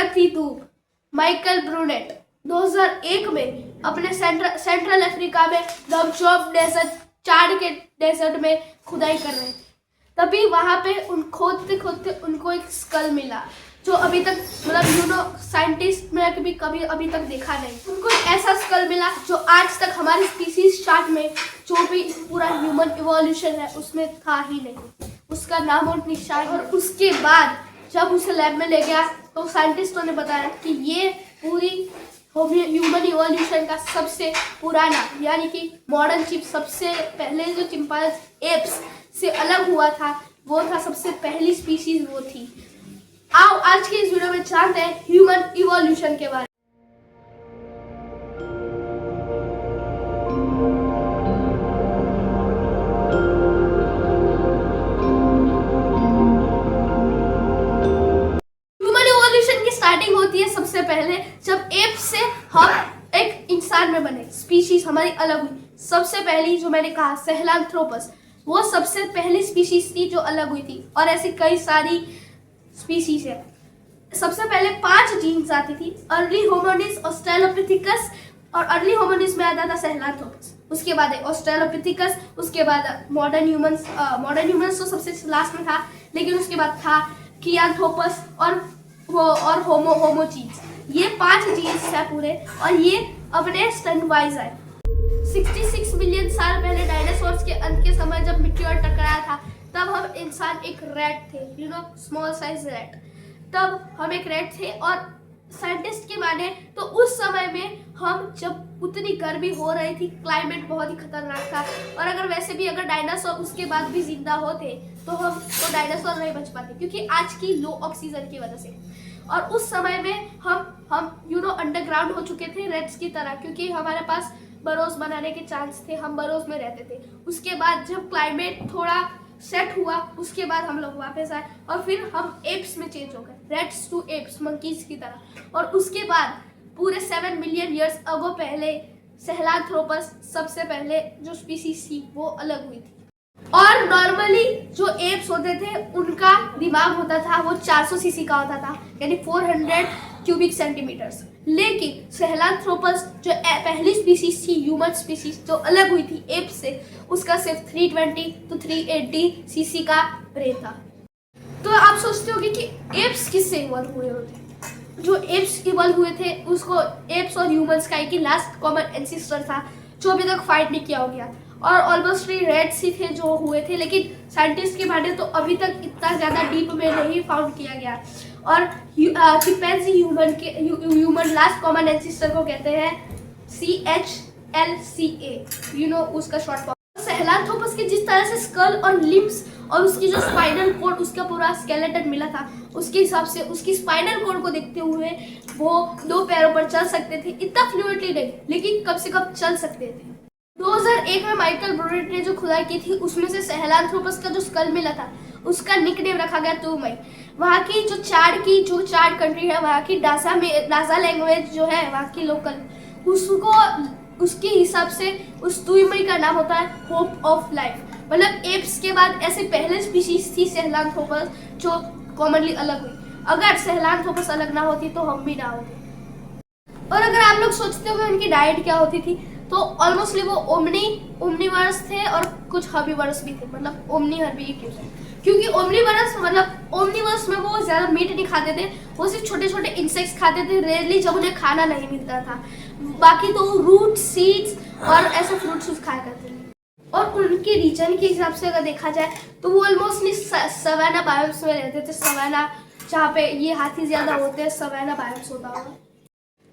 बढ़ती धूप Michael brunette 2001 में अपने सेंट्रल अफ्रीका में दमचौप डेजर्ट चाड के डेजर्ट में खुदाई कर रहे थे। तभी वहां पे खोदते खोदते उनको एक स्कल मिला जो अभी तक मतलब साइंटिस्ट ने कभी अभी तक देखा नहीं। उनको एक ऐसा स्कल मिला जो आज तक हमारे स्पीसीज चार्ट में जो भी पूरा ह्यूमन इवोल्यूशन है उसमें था ही नहीं। उसका नाम और निशान। और उसके बाद जब उसे लैब में ले गया तो साइंटिस्टों ने बताया कि ये पूरी ह्यूमन इवोल्यूशन का सबसे पुराना यानी कि मॉडर्न चिप सबसे पहले जो चिंपांजी एप्स से अलग हुआ था वो था, सबसे पहली स्पीशीज वो थी। आओ आज के इस वीडियो में जानते हैं ह्यूमन इवोल्यूशन के बारे में। ह्यूमन इवोल्यूशन की स्टार्टिंग होती है सबसे पहले जब एप से हम एक इंसान में बने, स्पीशीज हमारी अलग हुई। सबसे पहली जो मैंने कहा सहेलांथ्रोपस, वो सबसे पहली स्पीशीज थी जो अलग हुई थी और ऐसी कई सारी स्पीशीज है। सबसे पहले 5 जीन्स आती थी, अर्ली होमोनिस, ऑस्ट्रेलोपिथेकस, और अर्ली होमोनिस में आता था सहेलांथ्रोपस। उसके बाद ऑस्ट्रेलोपिथेकस, उसके बाद मॉडर्न ह्यूमंस तो सबसे लास्ट में था, लेकिन उसके बाद था कियांथ्रोपस और होमोचीन्स। ये 5 जीन्स है पूरे और ये अपने स्टैंड वाइज है। 66 मिलियन साल पहले डायनासोर्स के अंत के समय जब मिट्योर टकराया था तब हम इंसान एक रैट थे, स्मॉल साइज रैट। तब हम एक रैट थे और साइंटिस्ट के माने तो उस समय में हम जब उतनी गर्मी हो रही थी, क्लाइमेट बहुत ही खतरनाक था और अगर वैसे भी अगर डायनासोर उसके बाद भी जिंदा होते तो हम तो डायनासोर नहीं बच पाते क्योंकि आज की लो ऑक्सीजन की वजह से। और उस समय में हम अंडरग्राउंड हो चुके थे रेड्स की तरह, क्योंकि हमारे पास बरोज बनाने के चांस थे, हम बरोज में रहते थे। उसके बाद जब क्लाइमेट थोड़ा सेट हुआ उसके बाद हम लोग वापस आए और फिर हम एप्स में चेंज हो गए, रेड्स टू एप्स, मंकीज की तरह। और उसके बाद पूरे 7 मिलियन ईयर्स अगो पहले सहेलांथ्रोपस सबसे पहले जो स्पीसीज थी वो अलग हुई थी। और नॉर्मली जो एप्स होते थे उनका दिमाग होता था वो 400 सीसी का होता था, यानी 400 क्यूबिक सेंटीमीटर्स। लेकिन सहेलांथ्रोपस जो पहली स्पीसीज थी, ह्यूमन स्पीसीज जो अलग हुई थी एप से, उसका सिर्फ 320 to 380 सीसी का ब्रेन था। तो आप सोचते होंगे कि एप्स किससे इवॉल्व हुए होते? जो एप्स इवॉल्व हुए थे उसको एप्स और ह्यूमंस का एक ही लास्ट कॉमन एंसेस्टर था जो अभी तक फाइट नहीं किया हो गया। और ऑलमोस्ट रेड्स ही थे जो हुए थे, लेकिन साइंटिस्ट के माने तो अभी तक इतना ज़्यादा डीप में नहीं फाउंड किया गया। और chimpanzee human last common ancestor को कहते हैं CHLCA, उसका शॉर्ट फॉर्म। सहेलांथ्रोपस के जिस तरह से स्कल और लिम्स और उसकी जो स्पाइनल कोड, उसका पूरा स्केलेटन मिला था, उसके हिसाब से उसकी स्पाइनल कोड को देखते हुए वो 2 पैरों पर चल सकते थे, इतना फ्लुएंटली नहीं लेकिन कम से कम चल सकते थे। 2001 में माइकल ब्रूनेट ने जो खुदाई की थी उसमें से सहेलांथ्रोपस का जो स्कल मिला था उसका निकनेम रखा गया टूमई। वहाँ की जो चाड कंट्री है, वहाँ की डासा लैंग्वेज जो है वहाँ की लोकल, उसके हिसाब से उस टूमई का नाम होता है होप ऑफ लाइफ। मतलब एप्स के बाद ऐसे पहले स्पीशीज थी सहेलांथ्रोपस जो कॉमनली अलग हुई। अगर सहेलांथ्रोपस अलग ना होती तो हम भी ना होते। और अगर आप लोग सोचते हो उनकी डाइट क्या होती थी तो ऑलमोस्टली वो ओमनीवर्स थे और कुछ हर्बीवर्स भी थे, मतलब ओमनी हर्बी क्योंकि ओमनीवर्स में वो ज्यादा मीट नहीं खाते थे, वो सिर्फ छोटे छोटे इंसेक्ट्स खाते थे, रेयरली जब उन्हें खाना नहीं मिलता था। बाकी तो रूट सीड्स और ऐसे फ्रूट्स खाया करते थे। और उनके रीजन के हिसाब से अगर देखा जाए तो वो ऑलमोस्टली सवाना बायोम्स में रहते थे। सवाना जहाँ पे ये हाथी ज्यादा होते हैं, सवाना बायोम्स होता होगा।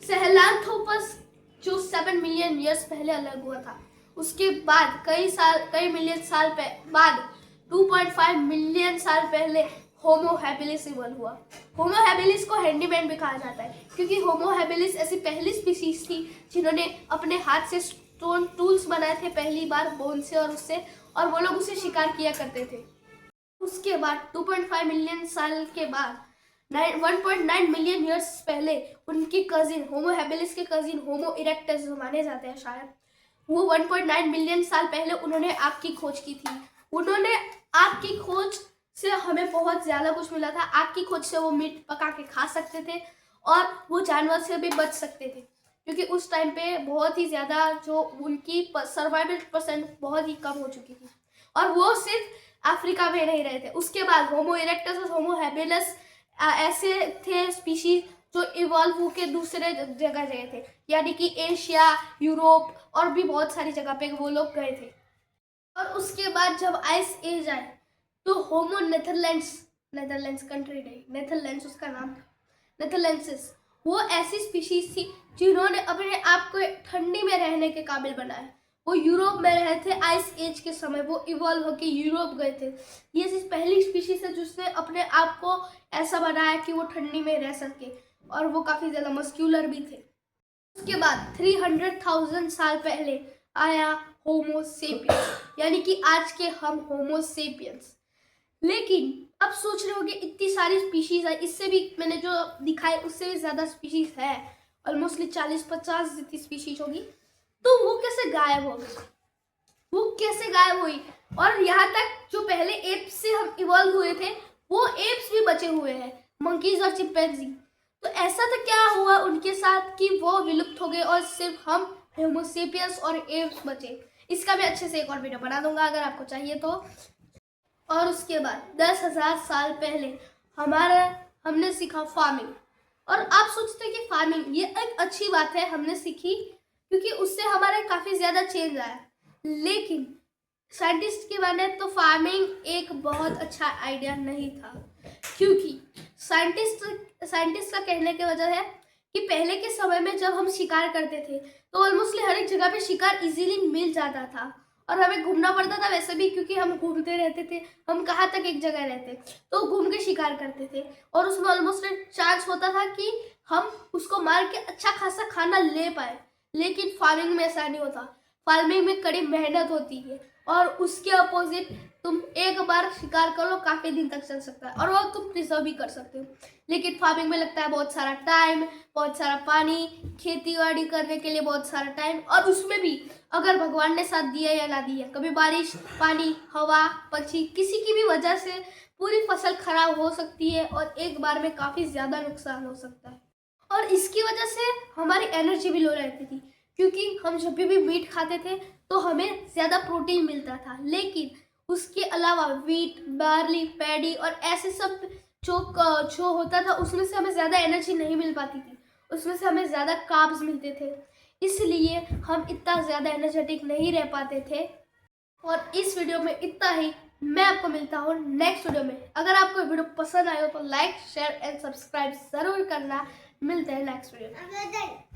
सहेलांथ्रोपस जो 7 मिलियन ईयर्स पहले अलग हुआ था, उसके बाद कई मिलियन साल बाद 2.5 मिलियन साल पहले होमो हैबिलिस इवॉल्व हुआ। होमो हैबिलिस को हैंडीमैन भी कहा जाता है क्योंकि होमो हैबिलिस ऐसी पहली स्पीशीज थी जिन्होंने अपने हाथ से स्टोन टूल्स बनाए थे पहली बार बोन से और उससे, और वो लोग उसे शिकार किया करते थे। उसके बाद 2.5 मिलियन साल के बाद 1.9 मिलियन ईयर्स पहले उनकी कजिन होमो हैबिलिस के कजिन होमो इरेक्टस जो माने जाते हैं शायद, वो 1.9 मिलियन साल पहले उन्होंने आग की खोज की थी। उन्होंने आग की खोज से हमें बहुत ज़्यादा कुछ मिला था। आग की खोज से वो मीट पका के खा सकते थे और वो जानवर से भी बच सकते थे, क्योंकि उस टाइम पे बहुत ही ज़्यादा जो उनकी सर्वाइवल परसेंट बहुत ही कम हो चुकी थी। और वो सिर्फ अफ्रीका में नहीं रहे थे, उसके बाद होमो इरेक्टस और होमो हैबिलिस ऐसे थे स्पीशीज जो इवॉल्व होके दूसरे जगह गए थे, यानी कि एशिया, यूरोप और भी बहुत सारी जगह पे वो लोग गए थे। और उसके बाद जब आइस एज आए तो होमो नेदरलैंड्स कंट्री नहीं, नेदरलैंड्स उसका नाम था, नेदरलैंड्सिस, वो ऐसी स्पीशीज थी जिन्होंने अपने आप को ठंडी में रहने के काबिल बनाया। वो यूरोप में रहे थे आइस एज के समय, वो इवॉल्व होके यूरोप गए थे। ये पहली स्पीशीज है जिसने अपने आप को ऐसा बनाया कि वो ठंडी में रह सके, और वो काफ़ी ज़्यादा मस्क्यूलर भी थे। उसके बाद 300,000 साल पहले आया होमो सेपियंस, यानी कि आज के हम होमो सेपियंस। लेकिन अब सोच रहे होंगे इतनी सारी स्पीशीज है, इससे भी मैंने जो दिखाए उससे भी ज़्यादा स्पीशीज है, ऑलमोस्टली 40-50 जितनी स्पीशीज होगी, तो वो कैसे गायब हो गई, वो कैसे गायब हुई? और यहाँ तक जो पहले एप्स से हम इवॉल्व हुए थे वो एप्स भी बचे हुए हैं, मंकीज और चिंपैंजी। तो ऐसा तो क्या हुआ उनके साथ कि वो विलुप्त हो गए और सिर्फ हम होमो सेपियंस और एप्स बचे? इसका मैं अच्छे से एक और वीडियो बना दूंगा अगर आपको चाहिए तो। और उसके बाद 10,000 साल पहले हमने सीखा फार्मिंग। और आप सोचते हैं कि फार्मिंग ये एक अच्छी बात है, हमने सीखी क्योंकि उससे हमारे काफ़ी ज़्यादा चेंज आया, लेकिन साइंटिस्ट के माने तो फार्मिंग एक बहुत अच्छा आइडिया नहीं था, क्योंकि साइंटिस्ट का कहने की वजह है कि पहले के समय में जब हम शिकार करते थे तो ऑलमोस्टली हर एक जगह पे शिकार इजीली मिल जाता था, और हमें घूमना पड़ता था वैसे भी, क्योंकि हम घूमते रहते थे, हम कहाँ तक एक जगह रहते तो घूम के शिकार करते थे, और उसमें ऑलमोस्ट चांस होता था कि हम उसको मार के अच्छा खासा खाना ले पाए। लेकिन फार्मिंग में ऐसा नहीं होता, फार्मिंग में कड़ी मेहनत होती है, और उसके अपोजिट तुम एक बार शिकार कर लो काफ़ी दिन तक चल सकता है, और वो तुम प्रिजर्व भी कर सकते हो। लेकिन फार्मिंग में लगता है बहुत सारा टाइम, बहुत सारा पानी, खेती बाड़ी करने के लिए बहुत सारा टाइम, और उसमें भी अगर भगवान ने साथ दिया या ना दिया, कभी बारिश, पानी, हवा, पंछी, किसी की भी वजह से पूरी फसल खराब हो सकती है और एक बार में काफ़ी ज़्यादा नुकसान हो सकता है। और इसकी वजह से हमारी एनर्जी भी लो रहती थी, क्योंकि हम जब भी मीट खाते थे तो हमें ज़्यादा प्रोटीन मिलता था, लेकिन उसके अलावा वीट, बार्ली, पैडी और ऐसे सब जो होता था उसमें से हमें ज़्यादा एनर्जी नहीं मिल पाती थी, उसमें से हमें ज़्यादा कार्ब्स मिलते थे, इसलिए हम इतना ज़्यादा एनर्जेटिक नहीं रह पाते थे। और इस वीडियो में इतना ही, मैं आपको मिलता हूँ नेक्स्ट वीडियो में। अगर आपको वीडियो पसंद आए हो तो लाइक, शेयर एंड सब्सक्राइब ज़रूर करना। मिलते हैं नेक्स्ट वीडियो में।